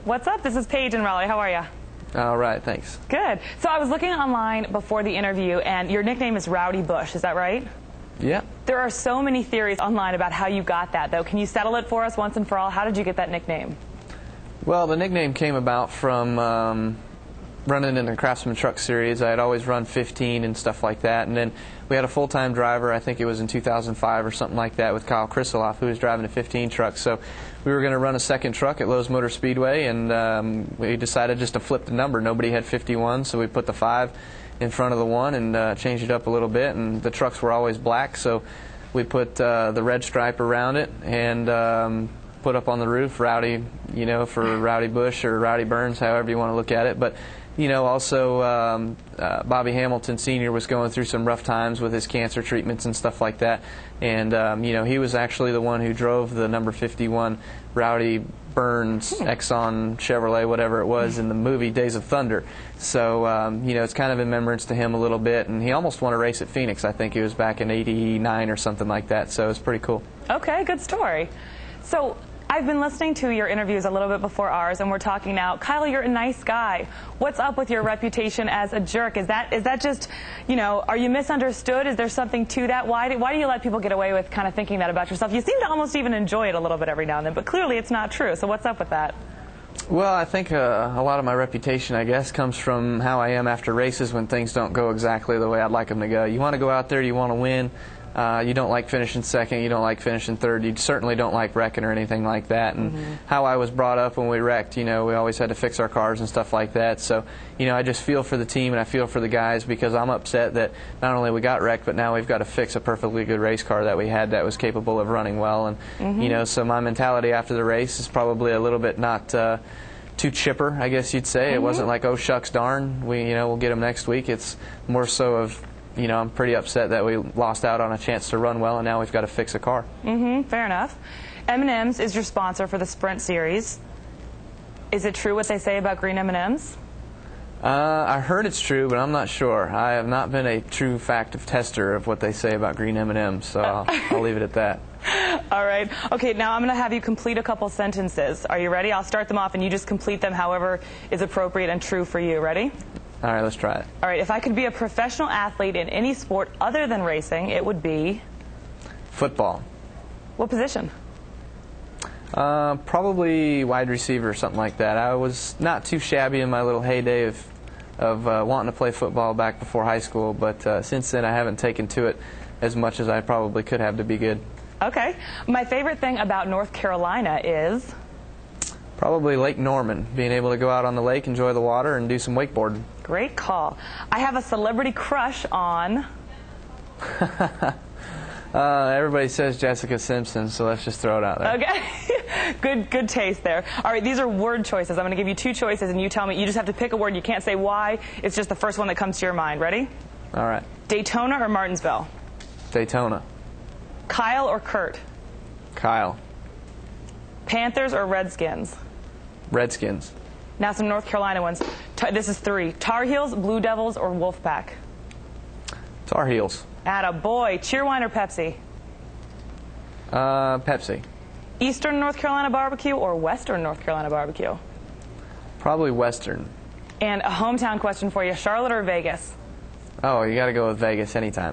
What's up? This is Paige in Rowdy. How are you? All right, thanks. Good. So I was looking online before the interview, and your nickname is Rowdy Busch. Is that right? Yeah. There are so many theories online about how you got that, though. Can you settle it for us once and for all? How did you get that nickname? Well, the nickname came about from running in the Craftsman Truck Series. I had always run 15 and stuff like that, and then we had a full-time driver. I think it was in 2005 or something like that with Kyle Krisaloff, who was driving a 15 truck. So we were going to run a second truck at Lowe's Motor Speedway, and we decided just to flip the number. Nobody had 51, so we put the 5 in front of the 1 and changed it up a little bit. And the trucks were always black, so we put the red stripe around it and put up on the roof Rowdy, you know, for Rowdy Busch or Rowdy Burns, however you want to look at it. But you know, also Bobby Hamilton Sr. was going through some rough times with his cancer treatments and stuff like that. And, you know, he was actually the one who drove the number 51 Rowdy Burns Exxon Chevrolet, whatever it was, in the movie Days of Thunder. So, you know, it's kind of in remembrance to him a little bit. And he almost won a race at Phoenix. I think it was back in '89 or something like that. So it's pretty cool. Okay, good story. So I've been listening to your interviews a little bit before ours, and we're talking now. Kyle, you're a nice guy. What's up with your reputation as a jerk? Is that just, you know, are you misunderstood? Is there something to that? Why do you let people get away with kind of thinking that about yourself? You seem to almost even enjoy it a little bit every now and then, but clearly it's not true. So what's up with that? Well, I think a lot of my reputation, I guess, comes from how I am after races when things don't go exactly the way I'd like them to go. You want to go out there, you want to win. You don't like finishing second, you don't like finishing third, you certainly don't like wrecking or anything like that. And how I was brought up when we wrecked, you know, we always had to fix our cars and stuff like that. So, you know, I just feel for the team and I feel for the guys because I'm upset that not only we got wrecked, but now we've got to fix a perfectly good race car that we had that was capable of running well. And, you know, so my mentality after the race is probably a little bit not too chipper, I guess you'd say. It wasn't like, oh, shucks, darn, we'll get them next week. It's more so of, you know, I'm pretty upset that we lost out on a chance to run well, and now we've got to fix a car. Fair enough. M&M's is your sponsor for the Sprint Series. Is it true what they say about green M&M's? I heard it's true, but I'm not sure. I have not been a true fact of tester of what they say about green M&M's, so I'll leave it at that. All right. Okay, now I'm going to have you complete a couple sentences. Are you ready? I'll start them off, and you just complete them however is appropriate and true for you. Ready? All right, let's try it. All right, if I could be a professional athlete in any sport other than racing, it would be? Football. What position? Probably wide receiver or something like that. I was not too shabby in my little heyday of wanting to play football back before high school, but since then I haven't taken to it as much as I probably could have to be good. Okay. My favorite thing about North Carolina is? Probably Lake Norman, being able to go out on the lake, enjoy the water, and do some wakeboarding. Great call. I have a celebrity crush on? Everybody says Jessica Simpson, so let's just throw it out there. Okay. Good taste there. All right, these are word choices. I'm going to give you 2 choices, and you tell me. You just have to pick a word. You can't say why. It's just the first one that comes to your mind. Ready? All right. Daytona or Martinsville? Daytona. Kyle or Kurt? Kyle. Panthers or Redskins? Redskins. Now some North Carolina ones. This is 3. Tar Heels, Blue Devils, or Wolfpack? Tar Heels. Attaboy. Cheerwine or Pepsi? Pepsi. Eastern North Carolina barbecue or Western North Carolina barbecue? Probably Western. And a hometown question for you, Charlotte or Vegas? Oh, you got to go with Vegas anytime.